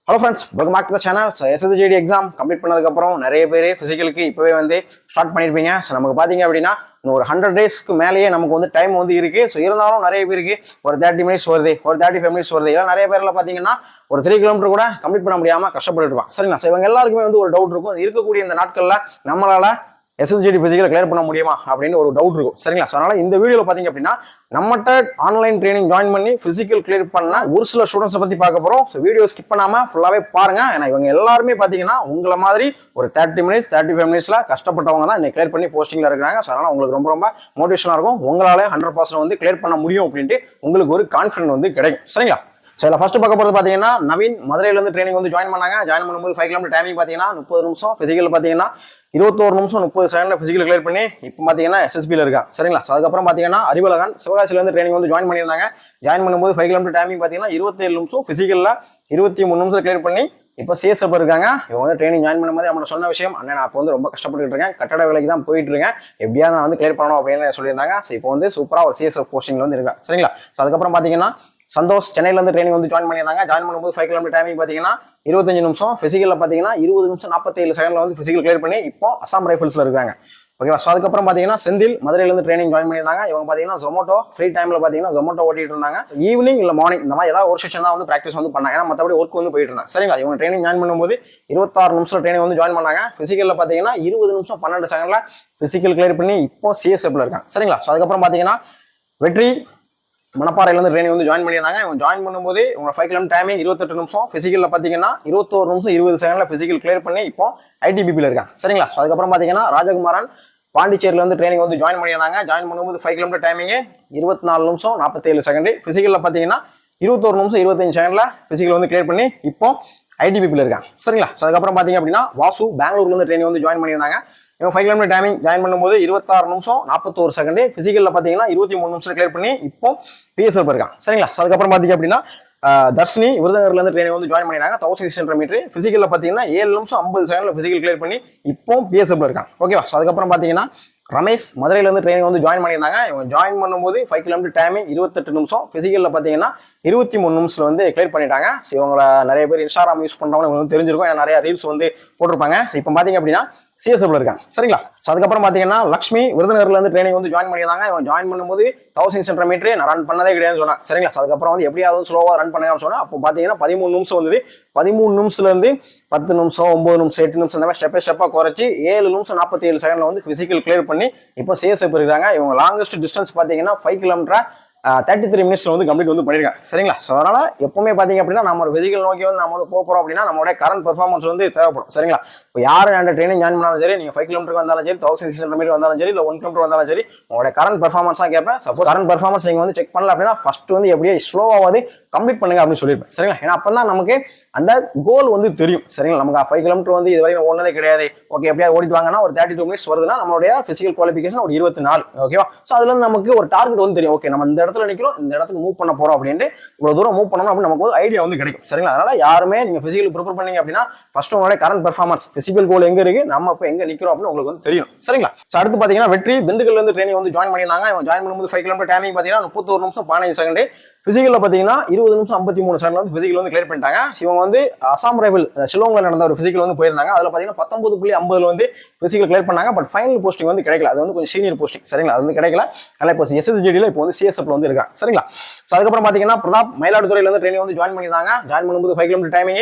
Hello friends, welcome back to the channel. So SSGD exam complete பண்ணதுக்கப்புறம் நிறைய பேர் ஃபிசிக்கலுக்கு இப்போவே ஸ்டார்ட் பண்ணியிருப்பீங்க. ஸோ நமக்கு பார்த்தீங்க அப்படின்னா இன்னும் ஒரு 100 டேஸ்க்கு மேலேயே நமக்கு டைம் இருக்குது. ஸோ இருந்தாலும் நிறைய பேருக்கு ஒரு 30 மினிட்ஸ் வருது, ஒரு 35 மினிட்ஸ் வருது. இல்லை நிறைய பேரில் பார்த்தீங்கன்னா ஒரு 3 கிலோமீட்டர் கூட கம்ப்ளீட் பண்ண முடியாமல் கஷ்டப்பட்டு இருப்பான். சரிங்களா? ஸோ இவங்க எல்லாருக்குமே ஒரு டவுட் இருக்கும், இருக்கக்கூடிய இந்த நாட்களில் நம்மளால எஸ்எஸ்ஜிடி பிசிக்கலை கிளியர் பண்ண முடியுமா அப்படின்னு ஒரு டவுட் இருக்கும். சரிங்களா? ஸோ அதனால இந்த வீடியோவில் பார்த்தீங்க அப்படின்னா நம்மகிட்ட ஆன்லைன் ட்ரைனிங் ஜாயின் பண்ணி பிசிக்கல் கிளியர் பண்ண ஒரு சில ஸ்டூடெண்ட்ஸை பற்றி பார்க்க போகிறோம். ஸோ வீடியோ ஸ்கிப் பண்ணாமல் ஃபுல்லாகவே பாருங்க. ஏன்னா இவங்க எல்லாருமே பார்த்தீங்கன்னா உங்களை மாதிரி ஒரு 30 மினிட்ஸ் 35 மினிட்ஸ்ல கஷ்டப்பட்டவங்க தான் இன்னைக்கு கிளியர் பண்ணி போஸ்டிங்ல இருக்கிறாங்க. ஸோ அதனால உங்களுக்கு ரொம்ப ரொம்ப மோட்டிவேஷனாக இருக்கும். உங்களால 100% கிளியர் பண்ண முடியும் அப்படின்ட்டு உங்களுக்கு ஒரு கான்ஃபிடன்ட் கிடைக்கும். சரிங்களா? ஸோ இதில் ஃபர்ஸ்ட் பார்க்க போகிறது பார்த்தீங்கன்னா நவீன் மதுரையிலேருந்து ட்ரைனிங் ஜாயின் பண்ணாங்க. ஜாயின் பண்ணும்போது 5 கிலோமீட்டர் டைமிங் பார்த்தீங்கன்னா 30 நிமிஷம், ஃபிசிக்கல் பார்த்தீங்கன்னா 21 நிமிஷம் 30 செகண்ட்ல ஃபிசிக்கல் கிளியர் பண்ணி இப்போ பார்த்தீங்கன்னா எஸ்எஸ்பியில் இருக்கா. சரிங்களா? ஸோ அதுக்கப்புறம் பார்த்தீங்கன்னா அறிவழகன் சிவகாசியிலேருந்து ட்ரைனிங் ஜாயின் பண்ணியிருந்தாங்க. ஜாயின் பண்ணும்போது 5 கிலோமீட்டர் டைமிங் பார்த்தீங்கன்னா 27 நிமிஷம், ஃபிசிக்கலில் 23 நிமிஷம் கிளியர் பண்ணி இப்போ சிஎஸ்எஃப் இருக்காங்க. இவங்க ட்ரைனிங் ஜாயின் பண்ணும்போது நம்ம சொன்ன விஷயம், அண்ணன் நான் இப்போ ரொம்ப கஷ்டப்பட்டு இருக்கேன், கட்டட வேலைக்கு தான் போயிட்டு இருக்கேன், எப்படியா நான் கிளியர் பண்ணணும் அப்படின்னு சொல்லியிருந்தாங்க. ஸோ இப்போ சூப்பராக ஒரு சிஎஸ்எஃப் போஸ்டிங்ல இருக்கேன். சரிங்களா? ஸோ அதுக்கப்புறம் பார்த்தீங்கன்னா சந்தோஷ் சென்னையிலேருந்து ட்ரைனிங் ஜாயின் பண்ணியிருந்தாங்க. ஜாயின் பண்ணும்போது 5 கிலோமீட்டர் டைமிங் பார்த்தீங்கன்னா 25 நிமிஷம், ஃபிசிக்கலில் பார்த்தீங்கன்னா 20 நிமிஷம் 47 செகண்ட்ல ஃபிசிக்கல் கிளியர் பண்ணி இப்போ அசாம் ரைஃபிள்ஸ்ல இருக்காங்க. ஓகேவா? ஸோ அதுக்கப்புறம் பார்த்தீங்கன்னா செந்தில் மதுரையிலேருந்து ட்ரைனிங் ஜாயின் பண்ணியிருந்தாங்க. இவங்க பார்த்தீங்கன்னா ஜொமோட்டோ ஃப்ரீ டைமில் பார்த்தீங்கன்னா ஜொமோட்டோ ஓட்டிட்டு இருந்தாங்க. ஈவினிங் இல்லை மார்னிங் இந்த மாதிரி ஏதாவது ஒரு செஷன் தான் ப்ராக்டிஸ் பண்ணாங்க. ஏன்னா மற்றபடி ஒர்க் போயிட்டு இருந்தாங்க. சரிங்களா? இவங்க ட்ரைனிங் ஜாயின் பண்ணும்போது 26 நிமிஷம் ட்ரைனிங் ஜாயின் பண்ணாங்க. ஃபிசிக்கலில் பார்த்தீங்கன்னா 20 நிமிஷம் 12 செகண்ட்ல ஃபிசிக்கல் கிளியர் பண்ணி இப்போ சிஎஸ்எஃப்ல இருக்காங்க. சரிங்களா? ஸோ அதுக்கப்புறம் பார்த்தீங்கன்னா வெற்றி மணப்பாறையிலேருந்து ட்ரைனிங் ஜாயின் பண்ணியிருந்தாங்க. இவங்க ஜாயின் பண்ணும்போது உங்க 5 கிலோமீட்டர் டைமிங் 28 நிமிஷம், ஃபிசிக்கலில் பார்த்தீங்கன்னா 21 நிமிஷம் 20 செகண்ட்ல ஃபிசிக்கல் கிளியர் பண்ணி இப்போ ஐடிபிபியில் இருக்காங்க. சரிங்களா? ஸோ அதுக்கப்புறம் பார்த்தீங்கன்னா ராஜகுமாரன் பாண்டிச்சேரியிலேருந்து ட்ரைனிங் ஜாயின் பண்ணியிருந்தாங்க. ஜாயின் பண்ணும்போது 5 கிலோமீட்டர் டைமிங் 24 நிமிஷம் 47 செகண்ட், ஃபிசிக்கலில் பார்த்தீங்கன்னா 21 நிமிஷம் 25 செகண்ட்ல ஃபிசிக்கல் கிளியர் பண்ணி இப்போ ஐடிபிபியில் இருக்காங்க. சரிங்களா? ஸோ அதுக்கப்புறம் பார்த்தீங்க அப்படின்னா வாசு பெங்களூர்லேருந்து ட்ரைனிங் ஜாயின் பண்ணியிருந்தாங்க. இவங்க 5 கிலோமீட்டர் டைமிங் ஜாயின் பண்ணும்போது 26 நிமிஷம் 41 செகண்ட், ஃபிசிக்கலில் பார்த்தீங்கன்னா 23 நிமிஷம் கிளியர் பண்ணி இப்போ பிஎஸ்எஃப் இருக்காங்க. சரிங்களா? ஸோ அதுக்கப்புறம் பார்த்தீங்க அப்படின்னா தர்ஷினி விருதுநகர்லேருந்து ட்ரைனிங் ஜாயின் பண்ணியிருந்தாங்க. 1600 மீட்டர், ஃபிசிக்கலில் பார்த்தீங்கன்னா 7 நிமிஷம் 50 செகண்ட்ல ஃபிசிக்கல் கிளியர் பண்ணி இப்போ பிஎஸ்எஃப்ல இருக்காங்க. ஓகேவா? ஸோ அதுக்கப்புறம் பார்த்தீங்கன்னா ரமேஷ் மதுரையிலேருந்து ட்ரைனிங் ஜாயின் பண்ணியிருந்தாங்க. இவங்க ஜாயின் பண்ணும்போது 5 கிலோமீட்டர் டைமிங் 28 நிமிஷம், ஃபிசிக்கலில் பார்த்தீங்கன்னா 23 நிமிஷத்தில் கிளியர் பண்ணிட்டாங்க. ஸோ இவங்களை நிறைய பேர் இன்ஸ்டாகிராம் யூஸ் பண்ணுறவங்க உங்களுக்கு தெரிஞ்சிருக்கும், ஏன்னா நிறைய ரீல்ஸ் போட்டிருப்பாங்க. ஸோ இப்போ பார்த்தீங்க அப்படின்னா சிஎஸ்எஃப்ல இருக்காங்க. சரிங்களா? ஸோ அதுக்கப்புறம் பார்த்தீங்கன்னா லக்ஷ்மி விருதுநகர்லேருந்து ட்ரைனிங் ஜாயின் பண்ணியிருந்தாங்க. இவங்க ஜாயின் பண்ணும்போது 1600 மீட்டர் நான் ரன் பண்ணதே கிடையாதுன்னு சொன்னாங்க. சரிங்களா? ஸோ அதுக்கப்புறம் எப்படியாவது ஸ்லோவாக ரன் பண்ணுங்கன்னு சொன்னால் அப்போ பார்த்தீங்கன்னா 13 நிமிஷம் 13 நிமிஷத்துலேருந்து 10 நிமிஷம் 9 நிமிஷம் 8 நிமிஷம் இந்த மாதிரி ஸ்டெப்பாக குறைச்சி 7 நிமிஷம் 47 செகண்ட்ல ஃபிசிக்கல் கிளியர் பண்ணி இப்போ சிஎஸ்எஃப் இருக்காங்க. இவங்க லாங்கஸ்ட் டிஸ்டன்ஸ் பார்த்தீங்கன்னா 5 கிலோமீட்டர் 33 மினிட்ஸ்ல கம்ப்ளீட் பண்ணிருக்காங்க. சரிங்களா? ஸோ அதனால எப்பவுமே பாத்தீங்க அப்படின்னா நம்ம ஒரு பிசிக்கல் நோக்கி நம்ம போறோம் அப்படின்னா நம்மளுடைய கரண்ட் பெர்ஃபார்மன்ஸ் தேவைப்படும். சரிங்களா? இப்போ யாரு அந்த ட்ரைனிங் ஜாயின் பண்ணாலும் சரி, நீங்க 5 கிலோமீட்டர் வந்தாலும் சரி, 1600 மீட்டர் வந்தாலும் சரி, இல்லை 1 கிலோமீட்டர் வந்தாலும் சரி, உங்களுடைய கரண்ட் பெர்ஃபார்மன்ஸ் தான் கேட்பேன். சப்போஸ் கரண்ட் பெர்ஃபார்மன்ஸ் நீங்க செக் பண்ணல அப்படின்னா ஃபர்ஸ்ட் எப்படியே ஸ்லோவாவது கம்ப்ளீட் பண்ணுங்க அப்படின்னு சொல்லியிருப்பேன். சரிங்களா? ஏன்னா அப்பதான் நமக்கு அந்த கோல் தெரியும். சரிங்களா? நமக்கு 5 கிலோமீட்டர் இது வரைக்கும் ஓடுனதே கிடையாது. ஓகே, எப்படியா ஓடிட்டு வாங்கன்னா ஒரு 32 மினிட்ஸ் வருதுன்னா நம்மளுடைய பிசிக்கல் குவாலிஃபிகேஷன் ஒரு 24. ஓகேவா? ஸோ அதுல நமக்கு ஒரு டார்கெட் தெரியும். ஓகே, நம்ம இந்த இடத்துல நிக்கிறோம், இந்த இடத்துல மூவ் பண்ண போறோம் அப்படின்ட்டு இவ்வளவு தூரம் மூவ் பண்ணணும் அப்படின்னு நமக்கு ஐடியா கிடைக்கும். சரிங்களா? அதனால யாருமே நீங்க பிசிக்கல் ப்ரிப்பேர் பண்ணீங்க அப்படின்னா ஃபர்ஸ்ட் உங்களுடைய கரண்ட் பெர்ஃபார்மன்ஸ், பிசிக்கல் கோல் எங்க இருக்கு, நம்ம இப்ப எங்க நிக்கிறோம் அப்படின்னு உங்களுக்கு தெரியும். சரிங்களா? சோ அடுத்து பாத்தீங்கன்னா வெற்றி திண்டுக்கல்ல இருந்து ட்ரைனிங் ஜாயின் பண்ணியிருந்தாங்க. இவங்க ஜாயின் பண்ணும்போது 5 கிலோமீட்டர் டைமிங் பாத்தீங்கன்னா 31 நிமிஷம் 15 செகண்ட், பிசிக்கல்ல பாத்தீங்கன்னா 20 நிமிஷம் 53 செகண்ட் பிசிக்கல் கிளியர் பண்ணிட்டாங்க. இவங்க அசாம் ரைபிள் ஷிலோங்ல நடந்த ஒரு பிசிக்கல் போயிருந்தாங்க. அதுல பாத்தீங்கன்னா 19.50 பிசிக்கல் கிளியர் பண்ணாங்க. பட் ஃபைனல் போஸ்டிங் கிடைக்கல. அது கொஞ்சம் சீனியர் போஸ்டிங். சரிங்களா? அது கிடைக்கல. அதனால இப்போ எஸ்எஸ்ஜிடில இப்போ சிஎஸ்எஃப்ல இருக்காங்க. சரிங்களா? அதுக்கப்புறம் பாத்தீங்கன்னா பிரதாப் மயிலாடுதுறையில இருந்து ட்ரைனிங் ஜாயின் பண்ணியிருந்தாங்க. ஜாயின் பண்ணும்போது 5 கிலோமீட்டர் டைமிங்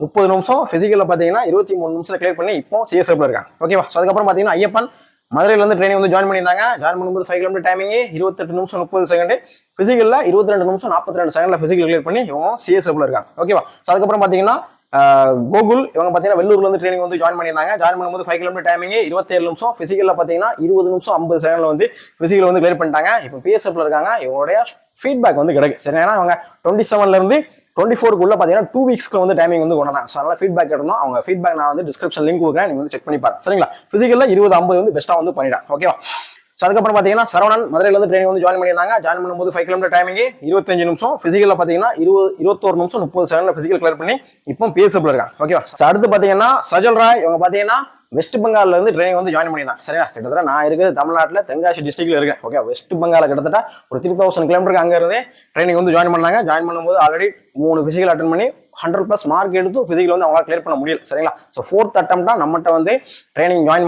30 நிமிஷம், பிசிக்கல்ல பாத்தீங்கன்னா 23 நிமிஷம் கிளியர் பண்ணி இப்போ சிஎஸ்எஃப்ல இருக்காங்க. ஓகேவா? அதுக்கப்புறம் பாத்தீங்கன்னா ஐயப்பன் மதுரையில இருந்து ட்ரைனிங் ஜாயின் பண்ணியிருந்தாங்க. ஜாயின் பண்ணும்போது 5 கிலோமீட்டர் டைமிங் 28 நிமிஷம் 30 செகண்ட், பிசிக்கல்ல 22 நிமிஷம் 42 செகண்ட்ல பிசிக்கல் கிளியர் பண்ணி இவங்க சிஎஸ்எஃப்ல இருக்காங்க. ஓகேவா? அதுக்கப்புறம் பாத்தீங்கன்னா கோகுல் இவங்க பாத்தீங்கன்னா வெள்ளூர்ல இருந்து ட்ரைனிங் ஜாயின் பண்ணியிருந்தாங்க. ஜாயின் பண்ணும்போது 5 கிலோமீட்டர் டைமிங் 27 நிமிஷம், பிசிக்கல்ல பாத்தீங்கன்னா 20 நிமிஷம் 50 செகண்ட்ல பிசிக்கல் கிளியர் பண்ணிட்டாங்க. இப்போ பிஎஸ்எஃப்ல இருக்காங்க. இவங்களுடைய ஃபீட்பேக் கிடைக்கும். சரி, ஏன்னா அவங்க 27ல இருந்து 24க்குள்ள பாத்தீங்கன்னா 2 வீக்ஸ்க்கு டைமிங் கொண்டாங்க. ஸோ அதனால ஃபீட்பேக் எடுத்தோம். அவங்க ஃபீட்பேக் நான் டிஸ்கிரிப்ஷன் லிங்க் கொடுக்குறேன், நீங்க செக் பண்ணி பாருங்க. சரிங்களா? பிசிக்கல்ல 20-50 பெஸ்ட்டா பண்ணிட்டாங்க. ஓகேவா? ஸோ அதுக்கப்புறம் பார்த்தீங்கன்னா சரவணன் மதுரையில இருந்து ட்ரைனிங் ஜாயின் பண்ணியிருந்தாங்க. ஜாயின் பண்ணும்போது 5 கிலோமீட்டர் டைமிங் 25 நிமிஷம், பிசிக்கல்ல பார்த்தீங்கன்னா 21 நிமிஷம் 30 செகண்ட்ல பிசிக்கல் கிளியர் பண்ணி இப்போ பிஎஸ்எஃப்ல இருக்காங்க. ஓகேவா? அடுத்து பார்த்தீங்கன்னா சஜல் ராய் இவங்க பார்த்தீங்கன்னா வெஸ்ட் பெங்கால்ல இருந்து ட்ரைனிங் ஜாயின் பண்ணியிருந்தாங்க. சரியா? கிட்டத்தட்ட நான் இருக்குது தமிழ்நாட்டில் தென்காசி டிஸ்ட்ரிக்ட்ல இருக்கேன். ஓகே, வெஸ்ட் பெங்கால கிட்டத்தட்ட ஒரு 3000 கிலோமீட்டருக்கு அங்க இருந்து ட்ரைனிங் ஜாயின் பண்ணாங்க. ஜாயின் பண்ணும்போது ஆல்ரெடி 3 பிசிக்கல் அட்டன் பண்ணி 100+ மார்க் எடுத்து பிசிக்கல் வந்து அவங்களால கிளியர் பண்ண முடியல. சரிங்களா? ஸோ 4th அட்டம்ப்டா நம்மகிட்ட வந்து ட்ரைனிங் ஜாயின்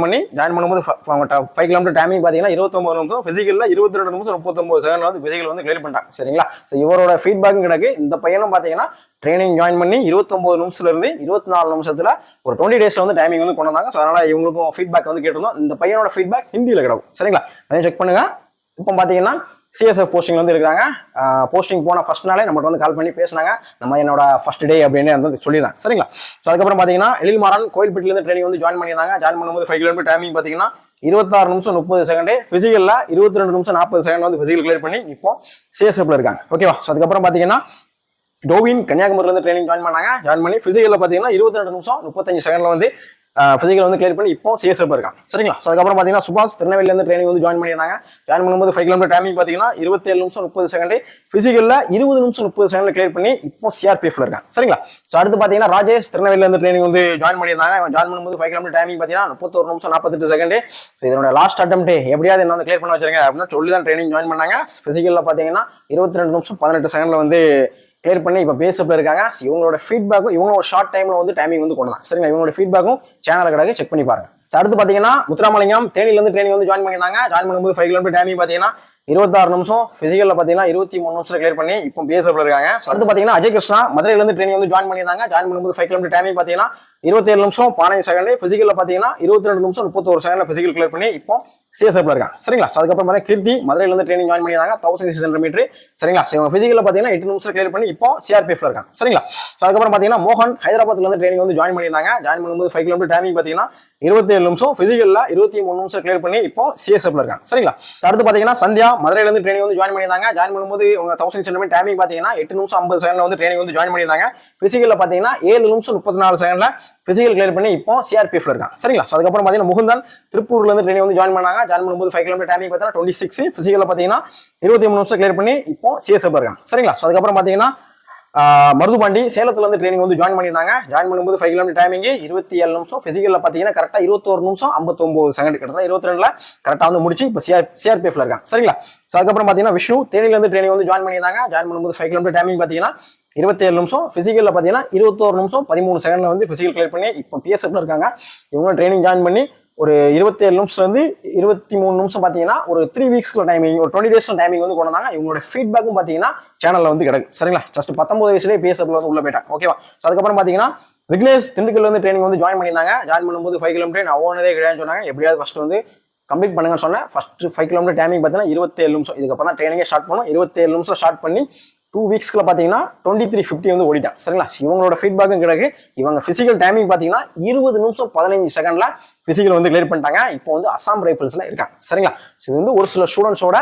பண்ணும்போது அவங்ககிட்ட 5 கிலோமீட்டர் டைமிங் பார்த்தீங்கன்னா 29 நிமிஷம், பிசிக்கல்ல 22 நிமிஷம் 39 செகண்ட் வந்து பிசிக்கல் வந்து கிளியர் பண்ணிட்டாங்க. சரிங்களா? ஸோ இவரோட ஃபீட்பேக்கும் கிடக்கு. இந்த பையனும் பார்த்தீங்கன்னா ட்ரைனிங் ஜாயின் பண்ணி 29 நிமிஷத்துல இருந்து 24 நிமிஷத்துல ஒரு 20 டேஸ்ல வந்து டைமிங் வந்து கொண்டு வந்தாங்க. ஸோ அதனால இவங்களுக்கும் ஃபீட்பேக் வந்து கேட்டிருந்தோம். இந்த பையனோட ஃபீட்பேக் ஹிந்தியில் கிடக்கும். சரிங்களா? அதையும் செக் பண்ணுங்க. இப்போ பார்த்தீங்கன்னா சிஎஸ்எஃப் போஸ்டிங் வந்து இருக்காங்க. போஸ்டிங் போன ஃபர்ஸ்ட் நாளே நம்மகிட்ட வந்து கால் பண்ணி பேசினாங்க. நம்ம என்னோட ஃபர்ஸ்ட் டே அப்படின்னு வந்து சொல்லியிருந்தாங்க. சரிங்களா? ஸோ அதுக்கப்புறம் பார்த்தீங்கன்னா எழில்மாறன் கோயில்பட்டியிலேருந்து ட்ரைனிங் வந்து ஜாயின் பண்ணியிருந்தாங்க. ஜாயின் பண்ணும்போது 5 கிலோமீட்டர் டைமிங் பார்த்தீங்கன்னா 26 நிமிஷம் 30 செகண்ட், பிசிக்கல்ல 22 நிமிஷம் 40 செகண்ட் வந்து பிசிக்கல் கிளியர் பண்ணி இப்போ சிஎஸ்எஃப்ல இருக்காங்க. ஓகேவா? ஸோ அதுக்கப்புறம் பார்த்தீங்கன்னா டோவின் கன்னியாகுமரியில இருந்து ட்ரைனிங் ஜாயின் பண்ணாங்க. ஜாயின் பண்ணி பிசிக்கல்ல பார்த்தீங்கன்னா 22 நிமிஷம் 35 செகண்ட்ல வந்து பிசிக்கல் வந்து கிளியர் பண்ணி இப்போ சிஎஸ்எஃப் இருக்காங்க. சரிங்களா? ஸோ அதுக்கப்புறம் பார்த்தீங்கன்னா சுபாஷ் திருநெல்வேலியில இருந்து ட்ரைனிங் வந்து ஜாயின் பண்ணியிருந்தாங்க. ஜாயின் பண்ணும்போது 5 கிலோமீட்டர் டைமிங் பார்த்தீங்கன்னா 27 நிமிஷம் 30 செகண்ட், பிசிக்கல்ல 20 நிமிஷம் 30 செகண்ட்ல கிளியர் பண்ணி இப்போ சிஆர்பிஎஃப்ல இருக்காங்க. சரிங்களா? ஸோ அடுத்து பார்த்தீங்கன்னா ராஜேஷ் திருநெல்வேலியில இருந்து ட்ரைனிங் வந்து ஜாயின் பண்ணியிருந்தாங்க. ஜாயின் பண்ணும்போது 5 கிலோமீட்டர் டைமிங் பார்த்தீங்கன்னா 31 நிமிஷம் 48 செகண்ட். இதனோட லாஸ்ட் அட்டெம்ப்ட் எப்படியாவது என்ன வந்து கிளியர் பண்ண வச்சிருங்க அப்படின்னு சொல்லி தான் ட்ரைனிங் ஜாயின் பண்ணாங்க. பிசிக்கல்ல பார்த்தீங்கன்னா 22 நிமிஷம் 18 செகண்ட்ல வந்து கிளியர் பண்ணி இப்போ பேஸ்அப்ல இருக்காங்க. இவங்களோட ஃபீட்பேக்கும் இவங்களோட ஷார்ட் டைம்ல வந்து டைமிங் வந்து கொண்டு தான். சரிங்களா? இவங்களோட ஃபீட்பேக்கும் சேனல் கிடக்கு, செக் பண்ணி பாருங்க. அடுத்து பார்த்தீங்கன்னா முத்துராமலிங்கம் தேனியிலிருந்து ட்ரைனிங் வந்து ஜாயின் பண்ணியிருந்தாங்க. ஜாயின் பண்ணும்போது 5 கிலோமீட்டர் டைமிங் பார்த்தீங்கன்னா 26 நிமிஷம், பிசிக்கல்ல பார்த்தீங்கன்னா 23 நிமிஷம் கிளியர் பண்ணி இப்போ பிஎஸ்எஃப்ல இருக்காங்க. அடுத்து பார்த்தீங்கன்னா அஜய் கிருஷ்ணா மதுரையிலிருந்து ட்ரைனிங் வந்து ஜாயின் பண்ணியிருந்தாங்க. ஜாயின் பண்ணும்போது 5 கிலோமீட்டர் டைமிங் பார்த்தீங்கன்னா 27 நிமிஷம் 15 செகண்ட், பிசிக்கல்ல பார்த்தீங்கன்னா 22 நிமிஷம் 31 செகண்ட்ல பிசிக்கல் கிளியர் பண்ணி இப்போ சிஎஸ்எஃப்ல இருக்காங்க. சரிங்களா? அதுக்கப்புறம் பார்த்தீங்கன்னா கீர்த்தி மதுரையிலிருந்து ட்ரைனிங் ஜாயின் பண்ணியிருந்தாங்க 1600 மீட்டர். சரிங்களா? இவங்க பிசிக்கல்ல பார்த்தீங்கன்னா 8 நிமிஷம் கிளியர் பண்ணி இப்போ சிஆர்பிஎஃப்ல இருக்காங்க. சரிங்களா? அதுக்கப்புறம் பார்த்தீங்கன்னா மோகன் ஹைதராபாத்ல இருந்து ட்ரைனிங் வந்து ஜாயின் பண்ணியிருந்தாங்க. ஜாயின் பண்ணும்போது 5 கிலோமீட்டர் டைமிங் பார்த்தீங்கன்னா 27 நிமிஷம், பிசிக்கல்ல 23 நிமிஷம் கிளியர் பண்ணி இப்போ சிஎஸ்எஃப்ல இருக்காங்க. சரிங்களா? அடுத்து பார்த்தீங்கன்னா சந்தியா மதுரையில இருந்து ட்ரைனிங் வந்து ஜாயின் பண்ணியிருந்தாங்க. ஜாயின் பண்ணும்போது உங்க 1600 மீட்டர் டைமிங் பார்த்தீங்கன்னா 8 நிமிஷம் 50 செகண்ட்ல வந்து ட்ரைனிங் வந்து ஜாயின் பண்ணியிருந்தாங்க. பிசிக்கல்ல பார்த்தீங்கன்னா 7 நிமிஷம் 34 செகண்ட்ல பிசிக்கல் கிளியர் பண்ணி இப்போ சிஆர்பிஎஃப்ல இருக்காங்க. சரிங்களா? அதுக்கப்புறம் பார்த்தீங்கன்னா முகுந்தன் திருப்பூர்ல இருந்து ட்ரைனிங் வந்து ஜாயின் பண்ணாங்க. ஜாயின் பண்ணும்போது 5 கிலோமீட்டர் டைமிங் பார்த்தீங்கன்னா 26, பிசிக்கல்ல பார்த்தீங்கன்னா 23 நிமிஷம் கிளியர் பண்ணி இப்போ சிஎஸ்எஃப்ல இருக்காங்க. சரிங்களா? அதுக்கப்புறம் பார்த்தீங்கன்னா மருதுபாண்டி சேலத்துல இருந்து ட்ரைனிங் வந்து ஜாயின் பண்ணியிருந்தாங்க. ஜாயின் பண்ணும்போது 5 கிலோமீட்டர் டைமிங் 27 நிமிஷம், பிசிக்கல்ல பார்த்தீங்கன்னா கரெக்டா 21 நிமிஷம் 59 செகண்ட், கிட்டத்தட்ட 22ல கரெக்டா வந்து முடிச்சு இப்போ சிஆர்பிஎஃப்ல இருக்காங்க. சரிங்களா? அதுக்கப்புறம் பார்த்தீங்கன்னா விஷ்ணு தேனியில இருந்து ட்ரைனிங் வந்து ஜாயின் பண்ணியிருந்தாங்க. ஜாயின் பண்ணும்போது 5 கிலோமீட்டர் டைமிங் பார்த்தீங்கன்னா 27 நிமிஷம், பிசிக்கல்ல பார்த்தீங்கன்னா 21 நிமிஷம் 13 செகண்ட்ல வந்து பிசிக்கல் கிளியர் பண்ணி இப்போ பிஎஸ்எஃப்ல இருக்காங்க. இவங்க ட்ரைனிங் ஜாயின் பண்ணி ஒரு 27 நிமிஷம் வந்து 23 நிமிஷம் பார்த்தீங்கன்னா ஒரு 3 வீக்ஸ்ல டைமிங், ஒரு 20 டேஸ்ல டைமிங் வந்து கொண்டு வந்தாங்க. இவங்களோட ஃபீட்பேக்கும் பார்த்தீங்கன்னா சேனல்ல வந்து கிடக்கு. சரிங்களா? ஜஸ்ட் 19 வயசுலேயே பிஎஸ்எஃப்ல வந்து உள்ள போயிட்டாங்க. ஓகேவா? அதுக்கப்புறம் பார்த்தீங்கன்னா விக்னேஷ் திண்டுக்கல்ல வந்து ட்ரைனிங் வந்து ஜாயின் பண்ணியிருந்தாங்க. ஜாயின் பண்ணும்போது 5 கிலோமீட்டர் நான் ஓனதே கிடையாதுன்னு சொன்னாங்க. எப்படியாவது ஃபர்ஸ்ட் வந்து கம்ப்ளீட் பண்ணுங்கன்னு சொன்னேன். ஃபர்ஸ்ட் 5 கிலோமீட்டர் டைமிங் பார்த்தீங்கன்னா 27 நிமிஷம். இதுக்கப்புறம் தான் ட்ரைனிங்கே ஸ்டார்ட் பண்ணும். 27 நிமிஷம் ஸ்டார்ட் பண்ணி 2 வீக்ஸ்க்குள்ள பார்த்தீங்கன்னா 23:50 வந்து ஓடிட்டான். சரிங்களா? இவங்களோட ஃபீட்பேக்கும் கிடக்கு. இவங்க பிசிக்கல் டைமிங் பார்த்தீங்கன்னா 20 நிமிஷம் 15 செகண்ட்ல பிசிக்கல் வந்து கிளியர் பண்ணிட்டாங்க. இப்போ வந்து அசாம் ரைபிள்ஸ்ல இருக்காங்க. சரிங்களா? இது வந்து ஒரு சில ஸ்டூடெண்ட்ஸோட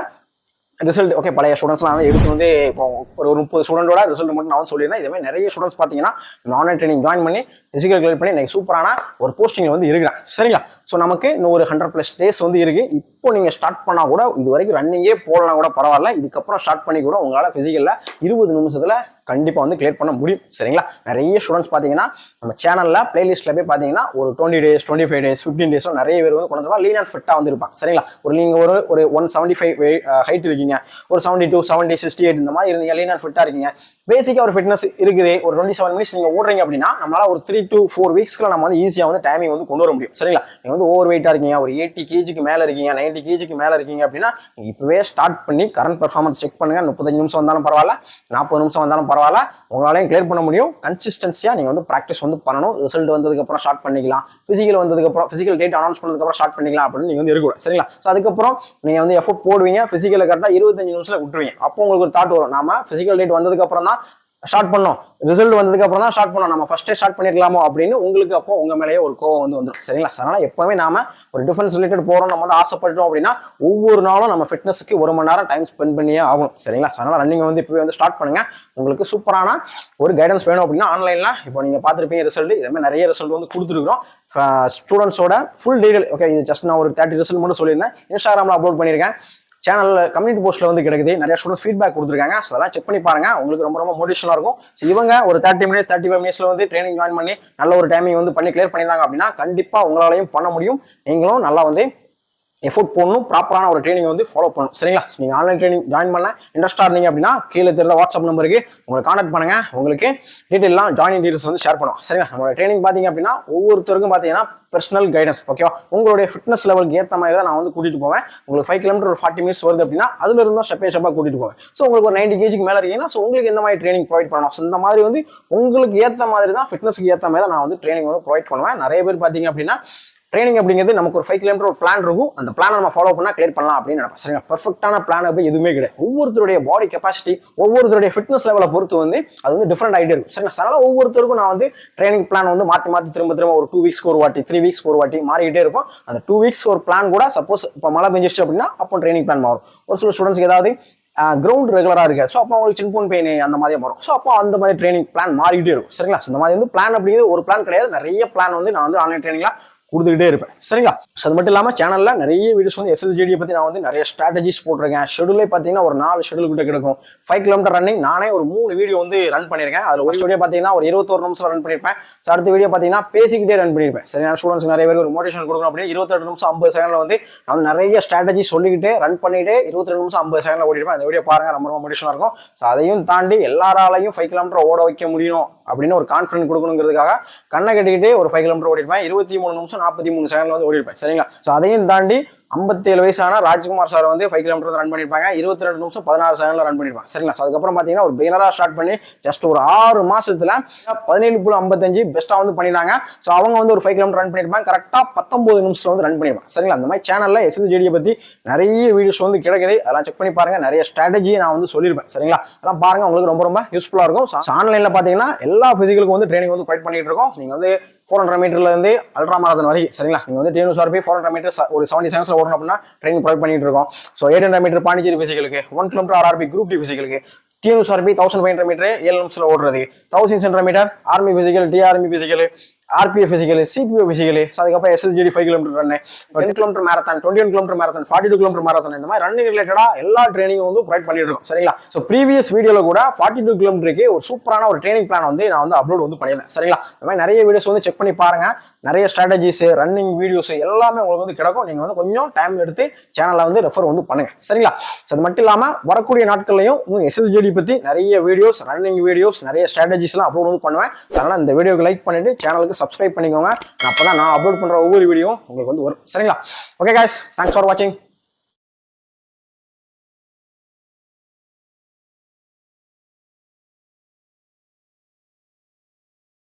ரிசல்ட். ஓகே, பழைய ஸ்டூடெண்ட்ஸ்லாம் வந்து எடுத்து வந்து இப்போ ஒரு 30 ஸ்டூடெண்டோட ரிசல்ட் மட்டும் நான் சொல்லியிருந்தேன். இதே மாதிரி நிறைய ஸ்டூடெண்ட்ஸ் பார்த்தீங்கன்னா ஆன்லைன் ட்ரைனிங் ஜாயின் பண்ணி பிசிக்கல் கிளியர் பண்ணி இன்னைக்கு சூப்பரான ஒரு போஸ்டிங் வந்து இருக்கிறாங்க. சரிங்களா? ஸோ நமக்கு இன்னும் ஒரு 100+ டேஸ் வந்து இருக்கு. இப்போ நீங்க ஸ்டார்ட் பண்ணா கூட இது வரைக்கும் ரன்னிங்கே போடலாம் கூட பரவாயில்ல. இதுக்கப்புறம் ஸ்டார்ட் பண்ணி கூட உங்களால பிசிக்கல்ல 20 நிமிஷத்துல கண்டிப்பா வந்து கிளியர் பண்ண முடியும். சரிங்களா? நிறைய ஸ்டூடெண்ட்ஸ் பார்த்தீங்கன்னா நம்ம சேனல்ல பிளேலிஸ்ட்ல போய் பார்த்தீங்கன்னா ஒரு 20 டேஸ் 25 டேஸ் 15 டேஸ் நிறைய பேர் வந்து கொண்டு லீன் அண்ட் ஃபிட்டா வந்து இருப்பாங்க. சரிங்களா? நீங்க ஒரு 175 ஹைட் இருக்கீங்க, ஒரு 72 70 68 இந்த மாதிரி இருந்தீங்க, லீன் அண்ட் ஃபிட்டா இருக்கீங்க, பேசிக்கா ஒரு ஃபிட்னஸ் இருக்குது, ஒரு 27 மினிட்ஸ் நீங்க ஓடுறீங்க அப்படின்னா நம்மளால ஒரு 3 to 4 வீக்ஸ்க்குள்ள நம்ம வந்து ஈஸியா வந்து டைமிங் வந்து கொண்டு வர முடியும். சரிங்களா? நீங்க வந்து ஓவர் வெயிட்டா இருக்கீங்க, ஒரு 80 kgக்கு மேல இருக்கீங்க, 90 kgக்கு மேல இருக்கீங்க அப்படின்னா இப்பவே ஸ்டார்ட் பண்ணி கரண்ட் பெர்ஃபார்மன்ஸ் செக் பண்ணுங்க. 35 நிமிஷம் வந்தாலும் பரவாயில்ல, 40 நிமிஷம் வந்தாலும் பரவாயில்ல, உங்களாலையும் கிளியர் பண்ண முடியும். கன்சிஸ்டன்சியா நீங்க வந்து பிராக்டிஸ் வந்து பண்ணணும். ரிசல்ட் வந்ததுக்கு அப்புறம் ஸ்டார்ட் பண்ணிக்கலாம், பிசிக்கல் வந்ததுக்கு அப்புறம் பிசிக்கல் டேட் அனௌன்ஸ் பண்ணதுக்கு அப்புறம் ஸ்டார்ட் பண்ணிக்கலாம் அப்படின்னு நீங்க வந்து இருக்கக்கூடாது. சரிங்களா? ஸோ அதுக்கப்புறம் நீங்க வந்து எஃபோர்ட் போடுவீங்க, பிசிக்கல் கரெக்டா 25 நிமிஷத்துல விட்டுருவீங்க. அப்போ உங்களுக்கு ஒரு தாட் வரும், நாம பிசிக்கல் டேட் வந்ததுக்கு அப்புறம் தான் ஸ்டார்ட் பண்ணோம், ரிசல்ட் வந்ததுக்கு அப்புறம் தான் ஸ்டார்ட் பண்ணோம், நம்ம ஃபர்ஸ்டே ஸ்டார்ட் பண்ணிருக்கலாமோ அப்படின்னு உங்களுக்கு அப்போ உங்க மேலேயே ஒரு கோவம் வந்து வந்துடும். சரிங்களா? அதனால எப்பவுமே நாம ஒரு டிஃபென்ஸ் ரிலேட்டட் போறோம், நம்ம வந்து ஆசைப்பட்டோம் அப்படின்னா ஒவ்வொரு நாளும் நம்ம ஃபிட்னஸ்க்கு 1 மணி நேரம் டைம் ஸ்பெண்ட் பண்ணியே ஆகும். சரிங்களா? அதனால ரன்னிங் வந்து இப்பவே வந்து ஸ்டார்ட் பண்ணுங்க. உங்களுக்கு சூப்பரான ஒரு கைடன்ஸ் வேணும் அப்படின்னா ஆன்லைன்ல இப்போ நீங்க பார்த்துருப்பீங்க ரிசல்ட், இதே மாதிரி நிறைய ரிசல்ட் வந்து கொடுத்துருக்கோம் ஸ்டூடெண்ட்ஸோட ஃபுல் டீடைல். ஓகே, இது ஜஸ்ட் நான் ஒரு 30 ரிசல்ட் மட்டும் சொல்லியிருந்தேன், இன்ஸ்டாகிராம்ல அப்லோட் பண்ணியிருக்கேன். சேனல்ல கம்யூனிட்டி போஸ்ட்ல வந்து கிடைக்குது, நிறைய ஸ்டூடெண்ட்ஸ் ஃபீட்பேக் கொடுத்துருக்காங்க. ஸோ அதெல்லாம் செக் பண்ணி பாருங்க, உங்களுக்கு ரொம்ப ரொம்ப மோட்டிவேஷனா இருக்கும். ஸோ இவங்க ஒரு 30 மினிட்ஸ் 35 மினிட்ஸ்ல வந்து ட்ரைனிங் ஜாயின் பண்ணி நல்ல ஒரு டைமிங் வந்து பண்ணி கிளியர் பண்ணிருந்தாங்க அப்படின்னா கண்டிப்பா உங்களாலையும் பண்ண முடியும். நீங்களும் நல்லா வந்து எஃபோர்ட் போடணும், ப்ராப்பரான ஒரு ட்ரைனிங் வந்து ஃபாலோ பண்ணணும். சரிங்களா? நீங்க ஆன்லைன் ட்ரைனிங் ஜாயின் பண்ண இன்ட்ரெஸ்டா இருந்தீங்க அப்படின்னா கீழே தெரிந்த வாட்ஸ்அப் நம்பருக்கு உங்களை கான்டாக்ட் பண்ணுங்க. உங்களுக்கு டீட்டெயிலாம் ஜாயினிங் டீடைல்ஸ் வந்து ஷேர் பண்ணுவோம். சரிங்களா? நம்மளோட ட்ரைனிங் பாத்தீங்க அப்படின்னா ஒவ்வொருத்தருக்கும் பாத்தீங்கன்னா பர்சனல் கைடன்ஸ். ஓகேவா? உங்களுடைய ஃபிட்னஸ் லெவலுக்கு ஏற்ற மாதிரி தான் நான் வந்து கூட்டிட்டு போவேன். உங்களுக்கு 5 கிலோமீட்டர் ஒரு 40 மினிட்ஸ் வருது அப்படின்னா அதுல இருந்தா ஸ்டெப் பை ஸ்டெப்பா கூட்டிட்டு போவேன். ஸோ உங்களுக்கு ஒரு 90 கேஜிக்கு மேல இருக்கீங்கன்னா ஸோ உங்களுக்கு எந்த மாதிரி ட்ரைனிங் ப்ரொவைட் பண்ணணும். ஸோ இந்த மாதிரி வந்து உங்களுக்கு ஏற்ற மாதிரி தான் ஃபிட்னஸ்க்கு ஏற்ற மாதிரி தான் நான் வந்து ட்ரைனிங் வந்து ப்ரொவைட் பண்ணுவேன். நிறைய பேர் பாத்தீங்க அப்படின்னா ட்ரைனிங் அப்படிங்கிறது நமக்கு ஒரு 5 கிலோமீட்டர் ஒரு பிளான் இருக்கும். அந்த பிளானை நம்ம ஃபாலோ பண்ணா கிளியர் பண்ணலாம் அப்படின்னு நினைப்பேன். சரிங்களா? பெர்ஃபெக்டான பிளான் அப்படி எதுவுமே கிடையாது. ஒவ்வொருத்தருடைய பாடி கெப்பாசிட்டி, ஒவ்வொருத்தருடைய ஃபிட்னஸ் லெவலை பொறுத்து வந்து அது வந்து டிஃப்ரெண்ட் ஆகிட்டே இருக்கும். சரிங்களா? அதனால ஒவ்வொருத்தருக்கும் நான் வந்து ட்ரைனிங் பிளான் வந்து மாற்றி திரும்ப ஒரு 2 வீக்ஸ்க்கு ஒரு வாட்டி, 3 வீக்ஸ்க்கு ஒரு வாட்டி மாறிக்கிட்டே இருக்கும். அந்த 2 வீக்ஸ் ஒரு பிளான் கூட சப்போஸ் இப்போ மழை பெஞ்சிச்சு அப்படின்னா அப்போ ட்ரைனிங் பிளான் மாறும். ஒரு சில ஸ்டூடெண்ட்ஸ்க்கு ஏதாவது கிரவுண்ட் ரெகுலரா இருக்கு. ஸோ அப்போ அவங்களுக்கு சின்போன் பெயின் அந்த மாதிரி வரும். ஸோ அப்போ அந்த மாதிரி ட்ரைனிங் பிளான் மாறிக்கிட்டே இருக்கும். சரிங்களா? இந்த மாதிரி வந்து பிளான் அப்படிங்கிறது ஒரு பிளான் கிடையாது. நிறைய பிளான் வந்து நான் வந்து ஆன்லைன் ட்ரைனிங்ல கொடுத்துக்கிட்டே இருப்பேன். சரிங்களா? அது மட்டும் இல்லாமல் சேனல்ல நிறைய வீடியோஸ் வந்து SSJD பத்தி நான் வந்து நிறைய ஸ்ட்ராட்டஜிஸ் போட்டிருக்கேன். ஷெடியூலே பார்த்தீங்கன்னா ஒரு 4 ஷெடியூல் கிட்ட கிடைக்கும். 5 கிலோமீட்டர் ரன்னிங் நானே ஒரு 3 வீடியோ வந்து ரன் பண்ணியிருக்கேன். அதில் ஒரு வீடியோ பார்த்தீங்கன்னா ஒரு 21 நிமிஷம் ரன் பண்ணியிருப்பேன். ஸோ அடுத்த வீடியோ பார்த்தீங்கன்னா பேசிக்கிட்டே ரன் பண்ணியிருப்பேன். சரியான ஸ்டூடெண்ட்ஸ் நிறைய பேர் ஒரு மோட்டிவேஷன் கொடுக்கணும் அப்படின்னு 28 நிமிஷம் 50 செகண்ட்ல வந்து நான் வந்து நிறைய ஸ்ட்ராட்டஜி சொல்லிக்கிட்டே ரன் பண்ணிட்டு 22 நிமிஷம் 50 செகண்ட்ல ஓடிருப்பேன். அந்த வீடியோ பாருங்க, ரொம்ப மோட்டிவேஷனாக இருக்கும். ஸோ அதையும் தாண்டி எல்லாராலையும் 5 கிலோமீட்டர் ஓட வைக்க முடியும் அப்படின்னு ஒரு கான்ஃபிடன்ஸ் கொடுக்கணுங்கிறதுக்காக கண்ணை கட்டிக்கிட்டே ஒரு 5 கிலோமீட்டர் ஓடிருப்பேன். 23 நிமிஷம் 43 செகண்ட்ல வந்து ஓடிருப்பேன். சரிங்களா? ஸோ அதையும் தாண்டி 57 வயசான ராஜ்குமார் சார் வந்து 5 கிலோமீட்டர் ரன் பண்ணிருப்பாங்க. 22 நிமிஷம் 16 செகண்ட்ல ரன் பண்ணிருப்பாங்க. சரிங்களா? அதுக்கப்புறம் பாத்தீங்கன்னா ஒரு பிகினரா ஸ்டார்ட் பண்ணி ஜஸ்ட் ஒரு 6 மாசத்துல 17.55 பெஸ்டா வந்து பண்ணிட்டாங்க. ஸோ அவங்க வந்து ஒரு 5 கிலோமீட்டர் ரன் பண்ணிருப்பாங்க. கரெக்டா 19 நிமிஷத்துல வந்து ரன் பண்ணிருப்பாங்க. சரிங்களா? அந்த மாதிரி சேனல்ல SSJD பத்தி நிறைய வீடியோஸ் வந்து கிடைக்குது. அதெல்லாம் செக் பண்ணி பாருங்க. நிறைய ஸ்ட்ராட்டஜி நான் வந்து சொல்லியிருப்பேன். சரிங்களா? அதெல்லாம் பாருங்க, உங்களுக்கு ரொம்ப யூஸ்ஃபுல்லா இருக்கும். ஆன்லைன்ல பாத்தீங்கன்னா எல்லா பிசிக்கலுக்கும் வந்து ட்ரைனிங் வந்து ப்ரொவைட் பண்ணிட்டு இருக்கோம். நீங்க வந்து 400 மீட்டர்ல இருந்து அல்ட்ரா மாரத்தான் வரைக்கும். சரிங்களா? நீங்க வந்து TNSRP 400 மீட்டர் ஒரு 70 செகண்ட்ஸ்ல ஓடணும் அப்படின்னா ட்ரைனிங் ப்ரொவைட் பண்ணிட்டு இருக்கோம். ஸோ 800 மீட்டர் பாண்டிச்சேரி பிசிக்கலுக்கு, 1 கிலோமீட்டர் RRB குரூப் டி பிசிக்கலுக்கு, TNSRP 1500 மீட்டர் 7 நிமிஷத்துல ஓடுறது, 1600 metre army physical, TRMI physical, RPF physical, CPO physical, அதுக்கப்புறம் SSJD 5 kilometre run, 10 kilometre marathon, 21 kilometre marathon, 42 kilometre marathon, இந்த மாதிரி ரன்னிங் ரிலேட்டடா எல்லா ட்ரைனிங்கும் வந்து ப்ரொவைட் பண்ணிட்டு இருக்கோம். சரிங்களா? ஸோ ப்ரீவியஸ் வீடியோல கூட 42 கிலோமீட்டருக்கு ஒரு சூப்பரான ஒரு ட்ரைனிங் பிளான் வந்து நான் வந்து அப்லோட் வந்து பண்ணியிருந்தேன். சரிங்களா? இந்த மாதிரி நிறைய வீடியோஸ் வந்து செக் பண்ணி பாருங்க. நிறைய ஸ்ட்ராட்டஜிஸ், ரன்னிங் வீடியோஸ் எல்லாமே உங்களுக்கு வந்து கிடைக்கும். நீங்க வந்து கொஞ்சம் டைம் எடுத்து சேனல்ல வந்து ரெஃபர் வந்து பண்ணுங்க. சரிங்களா? ஸோ அது மட்டும் இல்லாம வரக்கூடிய நாட்கள்லையும் SSJD பத்தி நிறைய வீடியோஸ், ரன்னிங் வீடியோஸ், நிறைய ஸ்ட்ராட்டஜிஸ் எல்லாம் அப்லோட் வந்து பண்ணுவேன். அதனால இந்த வீடியோக்கு லைக் பண்ணிட்டு சேனலுக்கு சப்ஸ்கிரைப் பண்ணிக்கோங்க. அப்பதான் நான் அப்லோட் பண்ற ஒவ்வொரு வீடியோ உங்களுக்கு வந்து வரும். சரிங்களா? ஓகே गाइस, தேங்க்ஸ் ஃபார் வாட்சிங்.